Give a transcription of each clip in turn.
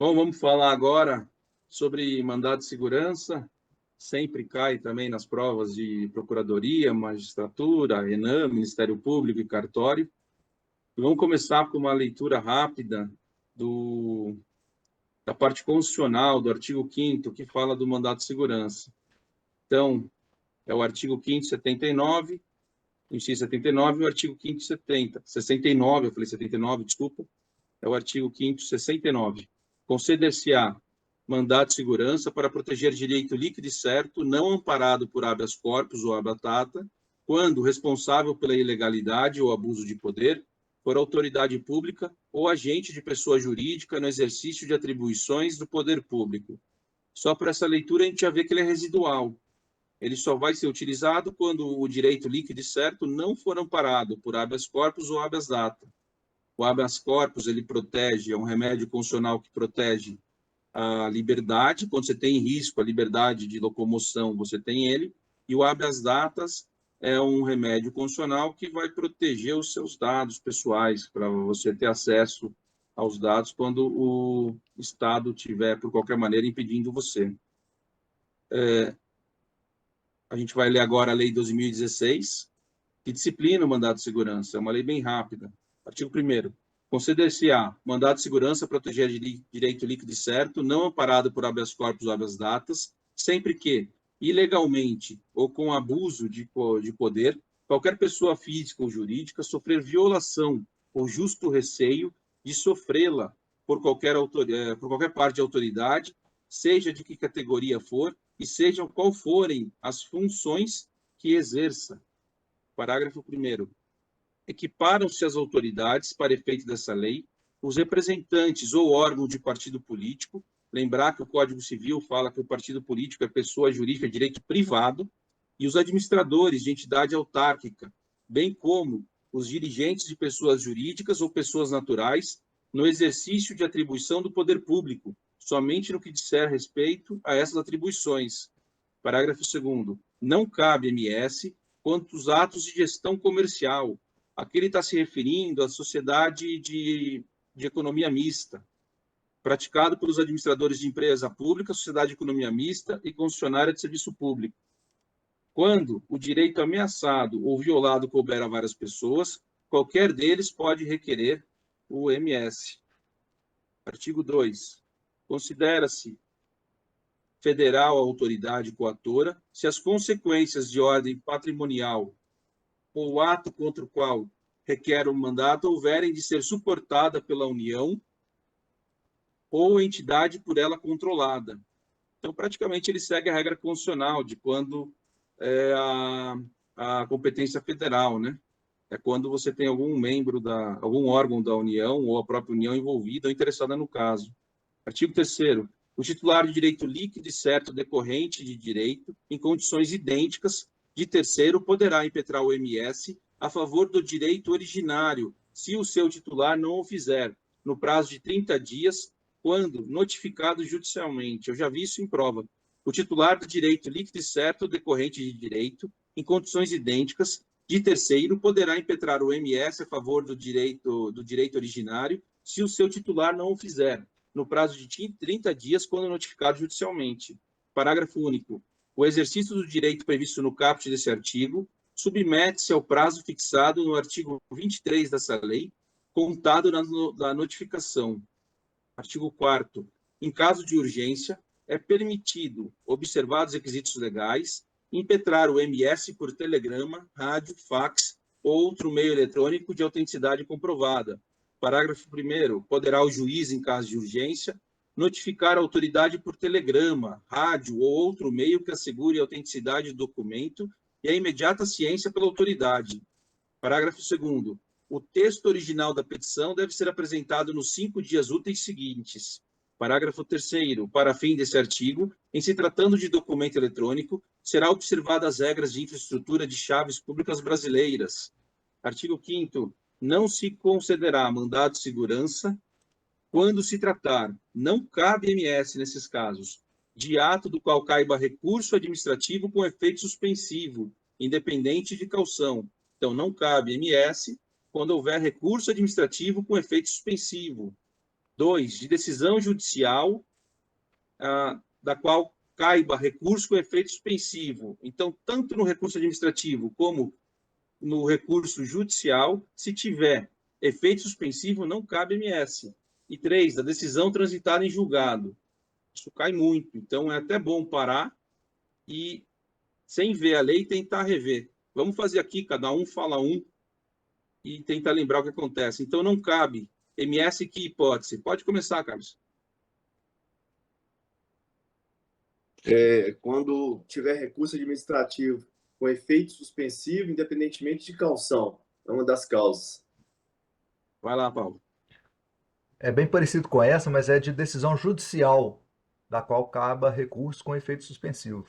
Bom, vamos falar agora sobre mandado de segurança. Sempre cai também nas provas de procuradoria, magistratura, ENAM, Ministério Público e cartório. E vamos começar com uma leitura rápida da parte constitucional do artigo 5º, que fala do mandado de segurança. Então, é o artigo 5º, 79, inciso 79, e o artigo 5º, 70. 69, eu falei 79, desculpa. É o artigo 5º, 69. Conceder-se-á mandado de segurança para proteger direito líquido e certo, não amparado por habeas corpus ou habeas data, quando o responsável pela ilegalidade ou abuso de poder for autoridade pública ou agente de pessoa jurídica no exercício de atribuições do poder público. Só por essa leitura a gente já vê que ele é residual. Ele só vai ser utilizado quando o direito líquido e certo não for amparado por habeas corpus ou habeas data. O habeas corpus, ele protege, é um remédio constitucional que protege a liberdade, quando você tem em risco a liberdade de locomoção, você tem ele, e o habeas datas é um remédio constitucional que vai proteger os seus dados pessoais, para você ter acesso aos dados quando o Estado tiver, por qualquer maneira, impedindo você. A gente vai ler agora a Lei 2016, que disciplina o mandado de segurança, é uma lei bem rápida. Artigo 1º. Conceder-se-á mandado de segurança para proteger direito líquido e certo, não amparado por habeas corpus ou habeas datas, sempre que, ilegalmente ou com abuso de poder, qualquer pessoa física ou jurídica sofrer violação ou justo receio de sofrê-la por qualquer parte de autoridade, seja de que categoria for e sejam qual forem as funções que exerça. Parágrafo 1º. Equiparam-se as autoridades, para efeito dessa lei, os representantes ou órgão de partido político, lembrar que o Código Civil fala que o partido político é pessoa jurídica de direito privado, e os administradores de entidade autárquica, bem como os dirigentes de pessoas jurídicas ou pessoas naturais, no exercício de atribuição do poder público, somente no que disser respeito a essas atribuições. Parágrafo 2º. Não cabe MS quanto aos atos de gestão comercial. Aqui ele está se referindo à sociedade de economia mista, praticado pelos administradores de empresa pública, sociedade de economia mista e concessionária de serviço público. Quando o direito ameaçado ou violado couber a várias pessoas, qualquer deles pode requerer o MS. Artigo 2. Considera-se federal a autoridade coatora se as consequências de ordem patrimonial ou o ato contra o qual requer o mandato houverem de ser suportada pela União ou entidade por ela controlada. Então, praticamente, ele segue a regra constitucional de quando é a competência federal, né? É quando você tem algum órgão da União ou a própria União envolvida ou interessada no caso. Artigo 3º. O titular de direito líquido e certo decorrente de direito, em condições idênticas, de terceiro, poderá impetrar o MS a favor do direito originário, se o seu titular não o fizer, no prazo de 30 dias, quando notificado judicialmente. Eu já vi isso em prova. O titular do direito líquido e certo decorrente de direito, em condições idênticas, de terceiro, poderá impetrar o MS a favor do direito originário, se o seu titular não o fizer, no prazo de 30 dias, quando notificado judicialmente. Parágrafo único. O exercício do direito previsto no caput desse artigo submete-se ao prazo fixado no artigo 23 dessa lei, contado da notificação. Artigo 4º. Em caso de urgência, é permitido, observados os requisitos legais, impetrar o MS por telegrama, rádio, fax ou outro meio eletrônico de autenticidade comprovada. Parágrafo 1º. Poderá o juiz, em caso de urgência, notificar a autoridade por telegrama, rádio ou outro meio que assegure a autenticidade do documento e a imediata ciência pela autoridade. Parágrafo 2º. O texto original da petição deve ser apresentado nos 5 dias úteis seguintes. Parágrafo 3º. Para fim desse artigo, em se tratando de documento eletrônico, será observadas as regras de infraestrutura de chaves públicas brasileiras. Artigo 5º. Não se concederá mandado de segurança quando se tratar, não cabe MS nesses casos, de ato do qual caiba recurso administrativo com efeito suspensivo, independente de caução. Então, não cabe MS quando houver recurso administrativo com efeito suspensivo. 2, de decisão judicial da qual caiba recurso com efeito suspensivo. Então, tanto no recurso administrativo como no recurso judicial, se tiver efeito suspensivo, não cabe MS. E 3, da decisão transitada em julgado. Isso cai muito. Então, é até bom parar e, sem ver a lei, tentar rever. Vamos fazer aqui, cada um fala um, e tentar lembrar o que acontece. Então, não cabe MS, que hipótese? Pode começar, Carlos. Quando tiver recurso administrativo com efeito suspensivo, independentemente de caução, é uma das causas. Vai lá, Paulo. É bem parecido com essa, mas é de decisão judicial, da qual caba recurso com efeito suspensivo.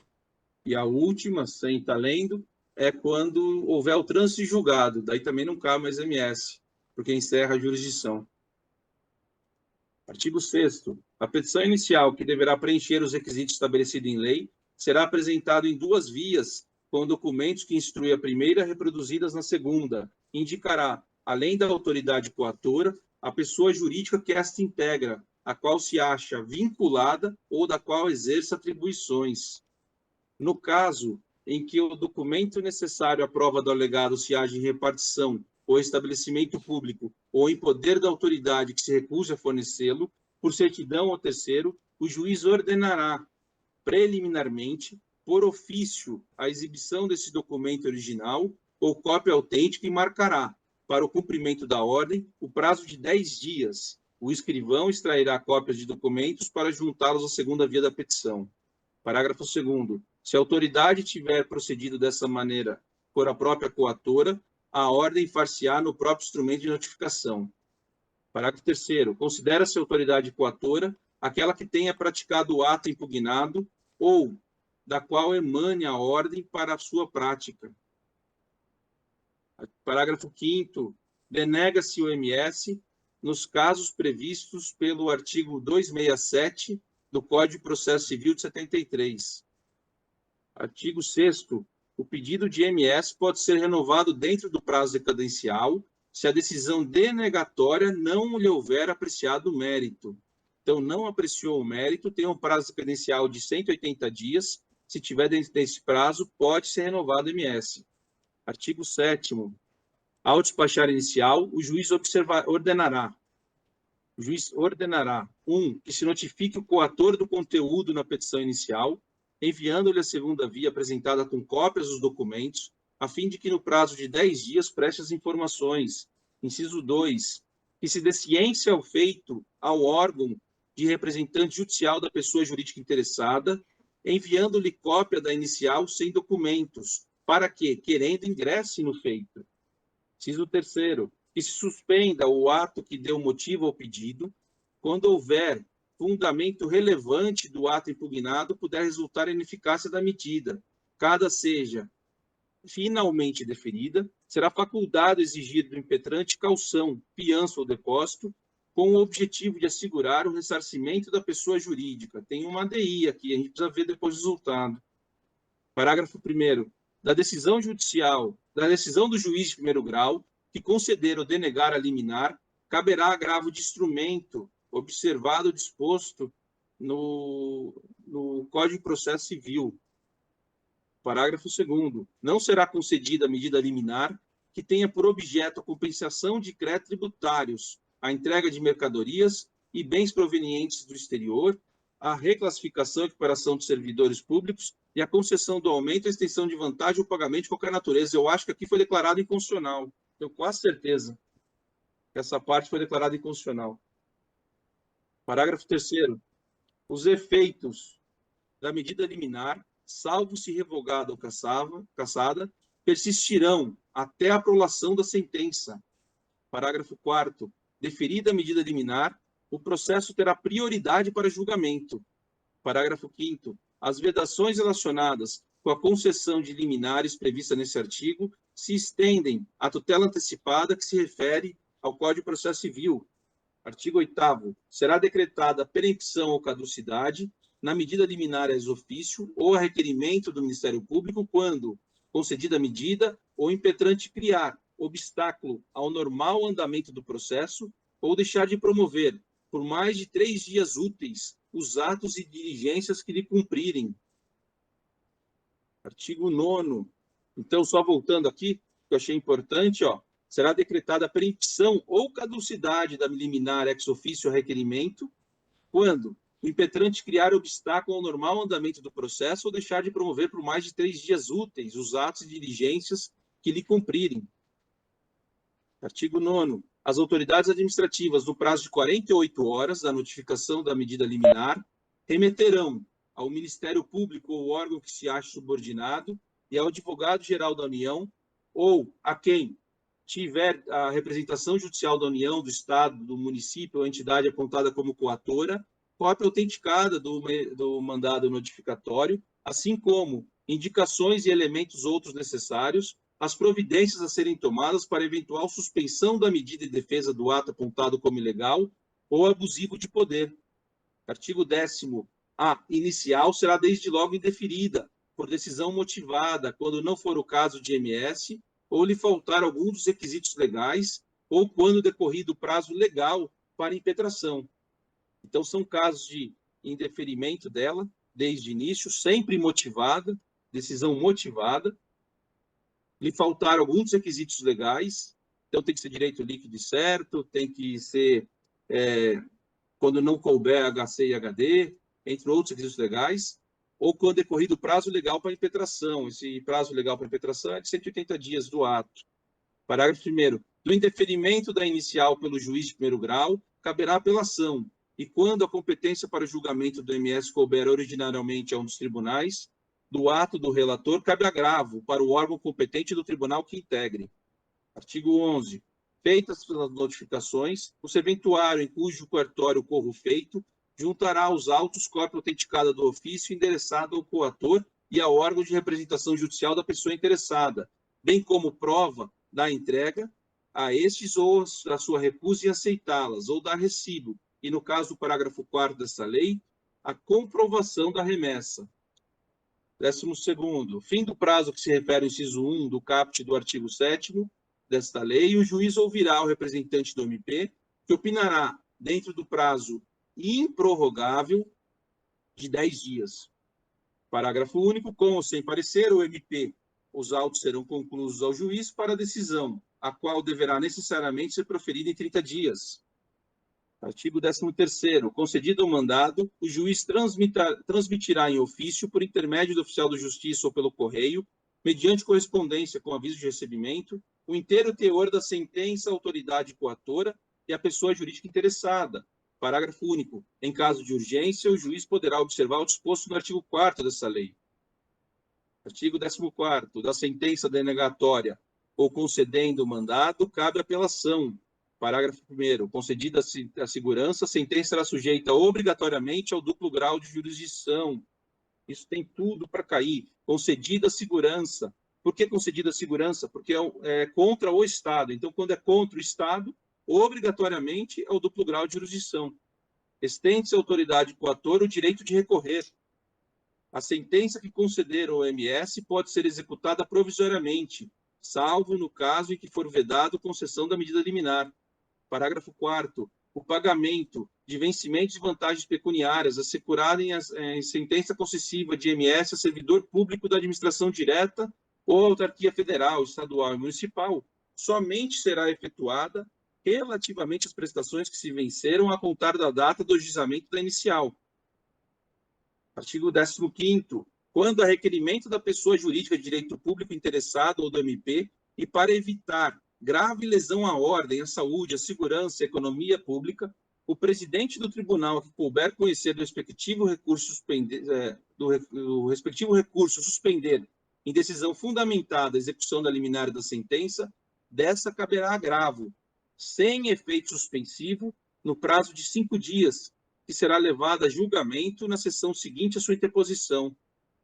E a última, sem estar lendo, é quando houver o trânsito de julgado. Daí também não cabe mais MS, porque encerra a jurisdição. Artigo 6º. A petição inicial, que deverá preencher os requisitos estabelecidos em lei, será apresentada em 2 vias, com documentos que instruem a primeira reproduzidas na segunda. Indicará, além da autoridade coatora, a pessoa jurídica que esta integra, a qual se acha vinculada ou da qual exerce atribuições. No caso em que o documento necessário à prova do alegado se haja em repartição ou estabelecimento público ou em poder da autoridade que se recuse a fornecê-lo, por certidão ou terceiro, o juiz ordenará, preliminarmente, por ofício, a exibição desse documento original ou cópia autêntica e marcará, para o cumprimento da ordem, o prazo de 10 dias. O escrivão extrairá cópias de documentos para juntá-los à segunda via da petição. Parágrafo 2º. Se a autoridade tiver procedido dessa maneira por a própria coatora, a ordem far-se-á no próprio instrumento de notificação. Parágrafo 3º. Considera-se autoridade coatora aquela que tenha praticado o ato impugnado ou da qual emane a ordem para a sua prática. Parágrafo 5º. Denega-se o MS nos casos previstos pelo artigo 267 do Código de Processo Civil de 73. Artigo 6º. O pedido de MS pode ser renovado dentro do prazo decadencial se a decisão denegatória não lhe houver apreciado o mérito. Então, não apreciou o mérito, tem um prazo decadencial de 180 dias. Se tiver dentro desse prazo, pode ser renovado o MS. Artigo 7º. Ao despachar inicial, o juiz ordenará. O juiz ordenará, 1, que se notifique o coator do conteúdo na petição inicial, enviando-lhe a segunda via apresentada com cópias dos documentos, a fim de que no prazo de 10 dias preste as informações. Inciso 2, que se dê ciência ao feito ao órgão de representante judicial da pessoa jurídica interessada, enviando-lhe cópia da inicial sem documentos, para que, querendo, ingresse no feito. Inciso 3º, que se suspenda o ato que deu motivo ao pedido, quando houver fundamento relevante do ato impugnado, puder resultar em ineficácia da medida. Cada seja finalmente deferida, será facultado exigir do impetrante caução, fiança ou depósito, com o objetivo de assegurar o ressarcimento da pessoa jurídica. Tem uma ADI aqui, a gente precisa ver depois o resultado. Parágrafo 1º. Da decisão judicial, da decisão do juiz de primeiro grau, que conceder ou denegar a liminar, caberá agravo de instrumento, observado o disposto no Código de Processo Civil. Parágrafo 2º. Não será concedida a medida liminar que tenha por objeto a compensação de créditos tributários, a entrega de mercadorias e bens provenientes do exterior, a reclassificação e equiparação de servidores públicos e a concessão do aumento, a extensão de vantagem ou pagamento de qualquer natureza. Eu acho que aqui foi declarado inconstitucional. Tenho quase certeza que essa parte foi declarada inconstitucional. Parágrafo 3º. Os efeitos da medida liminar, salvo se revogada ou cassada, persistirão até a prolação da sentença. Parágrafo 4º. Deferida a medida liminar, o processo terá prioridade para julgamento. Parágrafo 5º. As vedações relacionadas com a concessão de liminares prevista nesse artigo se estendem à tutela antecipada que se refere ao Código de Processo Civil. Artigo 8º. Será decretada perempção ou caducidade na medida liminar ex ofício ou a requerimento do Ministério Público quando, concedida a medida, o impetrante criar obstáculo ao normal andamento do processo ou deixar de promover, por mais de 3 dias úteis os atos e diligências que lhe cumprirem. Artigo 9º. Então, só voltando aqui, que eu achei importante, será decretada a preempção ou caducidade da liminar ex officio requerimento quando o impetrante criar obstáculo ao normal andamento do processo ou deixar de promover por mais de 3 dias úteis os atos e diligências que lhe cumprirem. Artigo 9º. As autoridades administrativas, no prazo de 48 horas da notificação da medida liminar, remeterão ao Ministério Público ou órgão que se ache subordinado e ao advogado-geral da União ou a quem tiver a representação judicial da União, do Estado, do município ou entidade apontada como coatora, cópia autenticada do mandado notificatório, assim como indicações e elementos outros necessários, as providências a serem tomadas para eventual suspensão da medida de defesa do ato apontado como ilegal ou abusivo de poder. Artigo 10º. A inicial será desde logo indeferida, por decisão motivada, quando não for o caso de MS, ou lhe faltar algum dos requisitos legais, ou quando decorrido o prazo legal para impetração. Então, são casos de indeferimento dela, desde o início, sempre motivada, decisão motivada, lhe faltar alguns requisitos legais, então tem que ser direito líquido e certo, tem que ser, quando não couber HC e HD, entre outros requisitos legais, ou quando decorrido o prazo legal para impetração. Esse prazo legal para impetração é de 180 dias do ato. Parágrafo 1º. Do indeferimento da inicial pelo juiz de primeiro grau, caberá apelação, e quando a competência para o julgamento do MS couber originariamente a um dos tribunais, do ato do relator, cabe agravo para o órgão competente do tribunal que integre. Artigo 11. Feitas as notificações, o serventuário em cujo cartório corra o feito, juntará aos autos cópia autenticada do ofício endereçada ao coator e ao órgão de representação judicial da pessoa interessada, bem como prova da entrega a estes ou a sua recusa em aceitá-las, ou dar recibo, e no caso do parágrafo 4º desta lei, a comprovação da remessa. 12º. Fim do prazo que se refere ao inciso 1 do caput do artigo 7º desta lei, o juiz ouvirá o representante do MP, que opinará dentro do prazo improrrogável de 10 dias. Parágrafo único. Com ou sem parecer, o MP, os autos serão concluídos ao juiz para decisão, a qual deverá necessariamente ser proferida em 30 dias. Artigo 13º. Concedido o mandado, o juiz transmitirá em ofício, por intermédio do oficial de justiça ou pelo correio, mediante correspondência com aviso de recebimento, o inteiro teor da sentença à autoridade coatora e à pessoa jurídica interessada. Parágrafo único. Em caso de urgência, o juiz poderá observar o disposto no artigo 4º dessa lei. Artigo 14º. Da sentença denegatória ou concedendo o mandado, cabe apelação. Parágrafo 1º. Concedida a segurança, a sentença será sujeita obrigatoriamente ao duplo grau de jurisdição. Isso tem tudo para cair. Concedida a segurança. Por que concedida a segurança? Porque é contra o Estado. Então, quando é contra o Estado, obrigatoriamente é o duplo grau de jurisdição. Estende-se à autoridade coatora o direito de recorrer. A sentença que conceder ao MS pode ser executada provisoriamente, salvo no caso em que for vedado concessão da medida liminar. Parágrafo 4º. O pagamento de vencimentos e vantagens pecuniárias assegurarem em sentença concessiva de MS a servidor público da administração direta ou autarquia federal, estadual e municipal, somente será efetuada relativamente às prestações que se venceram a contar da data do ajuizamento da inicial. Artigo 15º. Quando a requerimento da pessoa jurídica de direito público interessado ou do MP, e para evitar grave lesão à ordem, à saúde, à segurança e à economia pública, o presidente do tribunal que couber conhecer do respectivo recurso suspender em decisão fundamentada a execução da liminar da sentença, dessa caberá agravo, sem efeito suspensivo, no prazo de 5 dias, que será levada a julgamento na sessão seguinte à sua interposição.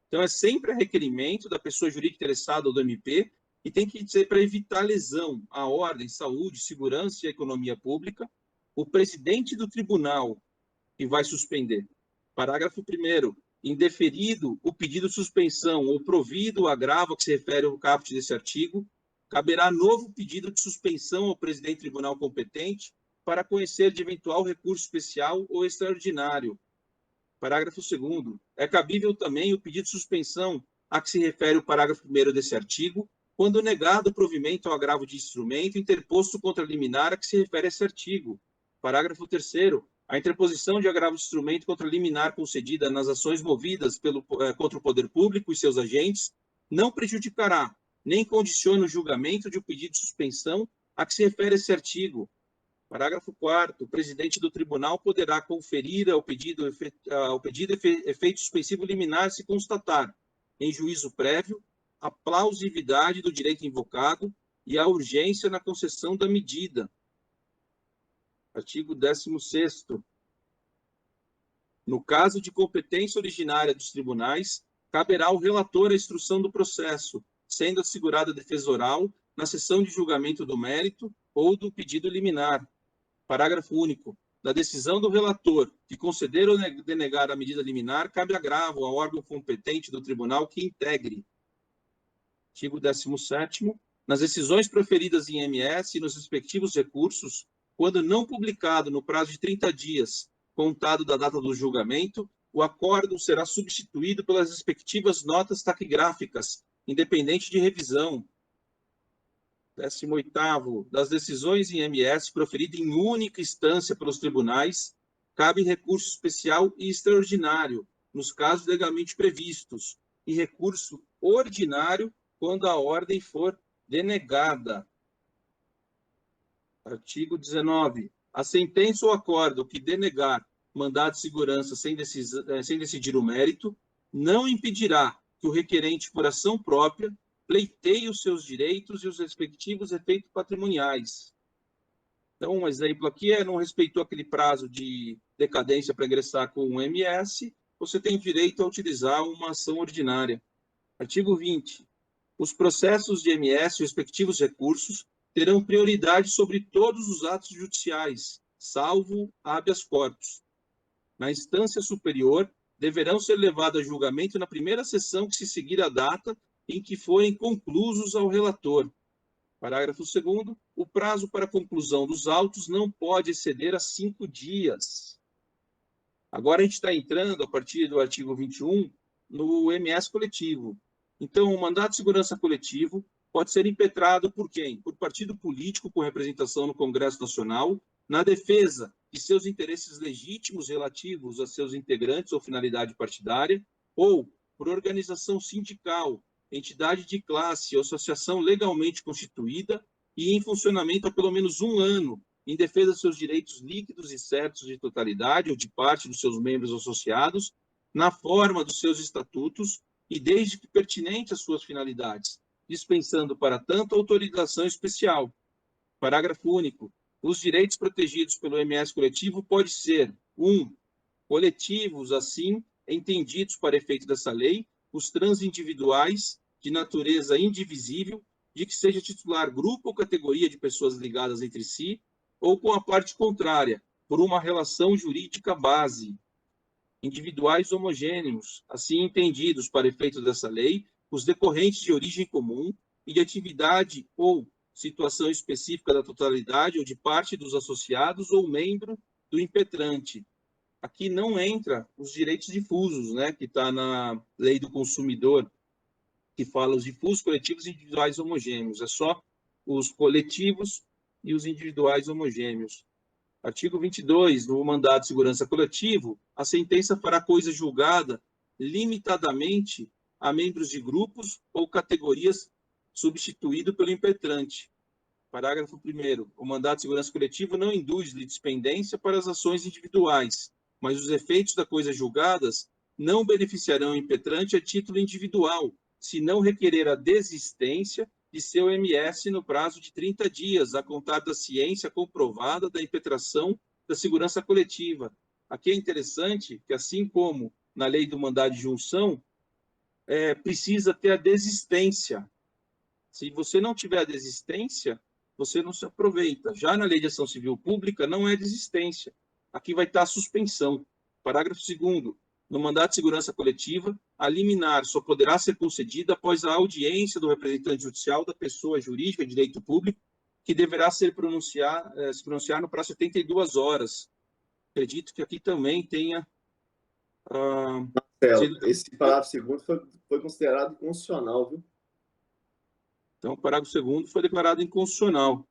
Então, é sempre a requerimento da pessoa jurídica interessada ou do MP, e tem que ser para evitar lesão à ordem, saúde, segurança e economia pública, o presidente do tribunal que vai suspender. Parágrafo 1º. Indeferido o pedido de suspensão ou provido o agravo a que se refere o caput desse artigo, caberá novo pedido de suspensão ao presidente do tribunal competente para conhecer de eventual recurso especial ou extraordinário. Parágrafo 2º. É cabível também o pedido de suspensão a que se refere o parágrafo 1º desse artigo, quando negado o provimento ao agravo de instrumento interposto contra a liminar a que se refere esse artigo. Parágrafo 3º. A interposição de agravo de instrumento contra a liminar concedida nas ações movidas contra o poder público e seus agentes não prejudicará, nem condiciona o julgamento de um pedido de suspensão a que se refere esse artigo. Parágrafo 4º. O presidente do tribunal poderá conferir ao pedido efeito suspensivo liminar se constatar, em juízo prévio, a plausibilidade do direito invocado e a urgência na concessão da medida. Artigo 16º. No caso de competência originária dos tribunais, caberá ao relator a instrução do processo, sendo assegurada a defesa oral na sessão de julgamento do mérito ou do pedido liminar. Parágrafo único. Da decisão do relator de conceder ou denegar a medida liminar, cabe agravo ao órgão competente do tribunal que integre. Artigo 17º. Nas decisões proferidas em MS e nos respectivos recursos, quando não publicado no prazo de 30 dias, contado da data do julgamento, o acórdão será substituído pelas respectivas notas taquigráficas, independente de revisão. 18º. Das decisões em MS proferidas em única instância pelos tribunais, cabe recurso especial e extraordinário, nos casos legalmente previstos, e recurso ordinário quando a ordem for denegada. Artigo 19. A sentença ou acordo que denegar mandado de segurança sem decidir o mérito, não impedirá que o requerente, por ação própria, pleiteie os seus direitos e os respectivos efeitos patrimoniais. Então, um exemplo aqui não respeitou aquele prazo de decadência para ingressar com o MS, você tem direito a utilizar uma ação ordinária. Artigo 20. Os processos de MS e os respectivos recursos terão prioridade sobre todos os atos judiciais, salvo habeas corpus. Na instância superior, deverão ser levados a julgamento na primeira sessão que se seguir a data em que forem conclusos ao relator. Parágrafo 2º. O prazo para conclusão dos autos não pode exceder a 5 dias. Agora a gente está entrando, a partir do artigo 21, no MS coletivo. Então, o mandado de segurança coletivo pode ser impetrado por quem? Por partido político com representação no Congresso Nacional, na defesa de seus interesses legítimos relativos a seus integrantes ou finalidade partidária, ou por organização sindical, entidade de classe ou associação legalmente constituída e em funcionamento há pelo menos 1 ano, em defesa de seus direitos líquidos e certos de totalidade ou de parte dos seus membros associados, na forma dos seus estatutos e desde que pertinente às suas finalidades, dispensando, para tanto, autorização especial. Parágrafo único. Os direitos protegidos pelo MS coletivo podem ser 1. Coletivos, assim, entendidos para efeito dessa lei, os transindividuais, de natureza indivisível, de que seja titular grupo ou categoria de pessoas ligadas entre si, ou com a parte contrária, por uma relação jurídica base. Individuais homogêneos, assim entendidos para efeito dessa lei, os decorrentes de origem comum e de atividade ou situação específica da totalidade ou de parte dos associados ou membro do impetrante. Aqui não entra os direitos difusos, né, que está na lei do consumidor, que fala os difusos, coletivos e individuais homogêneos. É só os coletivos e os individuais homogêneos. Artigo 22, no mandado de segurança coletivo, a sentença fará coisa julgada limitadamente a membros de grupos ou categorias substituído pelo impetrante. Parágrafo 1º. O mandado de segurança coletivo não induz litispendência para as ações individuais, mas os efeitos da coisa julgadas não beneficiarão o impetrante a título individual, se não requerer a desistência de seu MS no prazo de 30 dias, a contar da ciência comprovada da impetração da segurança coletiva. Aqui é interessante que, assim como na lei do mandado de junção, precisa ter a desistência. Se você não tiver a desistência, você não se aproveita. Já na lei de ação civil pública, não é desistência. Aqui vai estar a suspensão. Parágrafo 2º. No mandado de segurança coletiva, a liminar só poderá ser concedida após a audiência do representante judicial da pessoa jurídica de direito público que deverá se pronunciar no prazo de 72 horas. Acredito que aqui também tenha... Esse parágrafo segundo foi considerado inconstitucional, viu? Então, o parágrafo 2º foi declarado inconstitucional.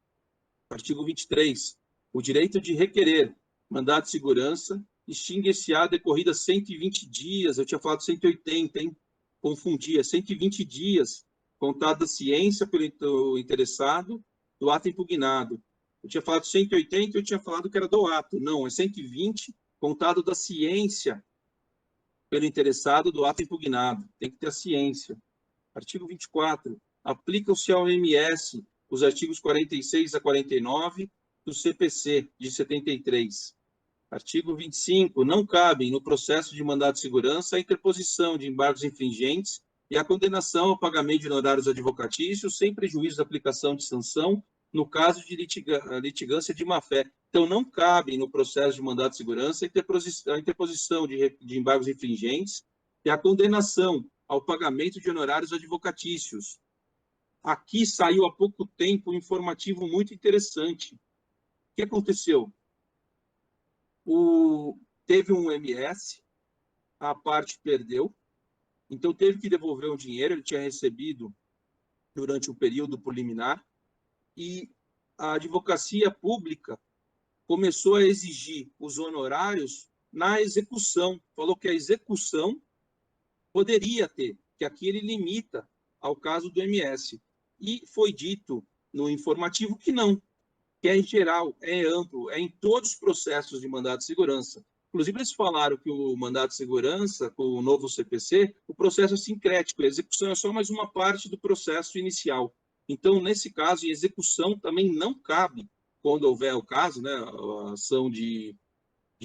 Artigo 23. O direito de requerer mandado de segurança extingue-se-á decorrida 120 dias. Eu tinha falado 180, hein? Confundia. 120 dias, contado da ciência pelo interessado do ato impugnado. Eu tinha falado 180, eu tinha falado que era do ato. Não, é 120, contado da ciência pelo interessado do ato impugnado. Tem que ter a ciência. Artigo 24. Aplicam-se ao MS os artigos 46 a 49 do CPC de 73. Artigo 25. Não cabem, no processo de mandado de segurança, a interposição de embargos infringentes e a condenação ao pagamento de honorários advocatícios sem prejuízo da aplicação de sanção no caso de litigância de má-fé. Então, não cabem, no processo de mandado de segurança, a interposição de embargos infringentes e a condenação ao pagamento de honorários advocatícios. Aqui saiu há pouco tempo um informativo muito interessante. O que aconteceu? Teve um MS, a parte perdeu, então teve que devolver o dinheiro, ele tinha recebido durante o período preliminar, e a advocacia pública começou a exigir os honorários na execução. Falou que a execução poderia ter, que aqui ele limita ao caso do MS. E foi dito no informativo que não, que é em geral, é amplo, é em todos os processos de mandado de segurança. Inclusive, eles falaram que o mandado de segurança, com o novo CPC, o processo é sincrético, a execução é só mais uma parte do processo inicial. Então, nesse caso, em execução também não cabe, quando houver o caso, né, a ação de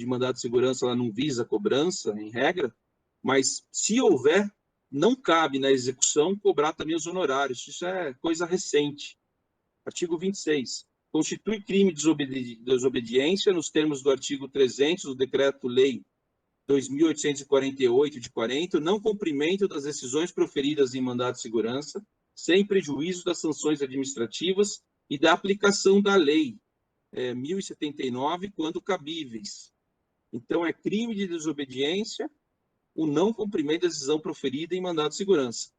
mandado de segurança, ela não visa cobrança, em regra, mas se houver, não cabe na execução cobrar também os honorários. Isso é coisa recente. Artigo 26. Constitui crime de desobediência nos termos do artigo 300 do Decreto-Lei 2.848, de 40, não cumprimento das decisões proferidas em mandado de segurança, sem prejuízo das sanções administrativas e da aplicação da Lei 1079, quando cabíveis. Então, é crime de desobediência o não cumprimento da decisão proferida em mandado de segurança.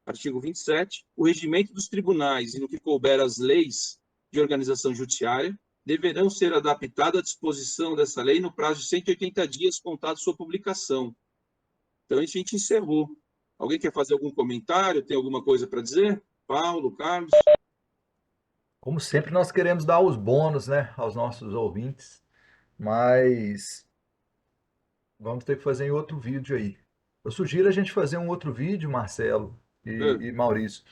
Artigo 27. O regimento dos tribunais e no que couber as leis de organização judiciária deverão ser adaptados à disposição dessa lei no prazo de 180 dias contado sua publicação. Então, a gente encerrou. Alguém quer fazer algum comentário? Tem alguma coisa para dizer? Paulo, Carlos? Como sempre, nós queremos dar os bônus, né, aos nossos ouvintes, mas vamos ter que fazer em outro vídeo aí. Eu sugiro a gente fazer um outro vídeo, Marcelo e Maurício,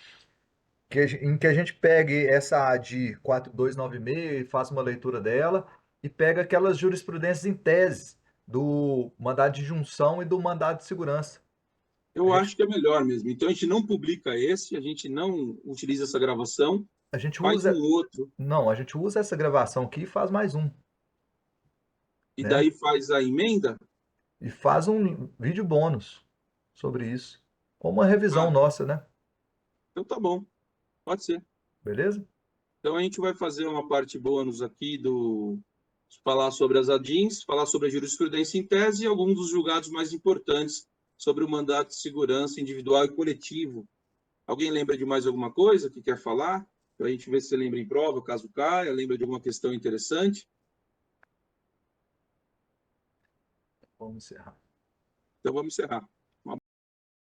em que a gente pegue essa AD 4296 e faça uma leitura dela e pega aquelas jurisprudências em tese do mandado de junção e do mandado de segurança. Eu acho que é melhor mesmo. Então, a gente não publica esse, a gente não utiliza essa gravação, A gente faz usa, um outro, não, a gente usa essa gravação aqui e faz mais um, e né? daí faz a emenda. E faz um vídeo bônus sobre isso, ou uma revisão Ah, nossa, né? então tá bom, pode ser. Beleza? Então, a gente vai fazer uma parte bônus aqui falar sobre as ADINs, falar sobre a jurisprudência em tese e alguns dos julgados mais importantes sobre o mandato de segurança individual e coletivo. Alguém lembra de mais alguma coisa que quer falar? Para a gente ver se você lembra em prova, caso caia, lembra de alguma questão interessante? Vamos encerrar. Então, vamos encerrar.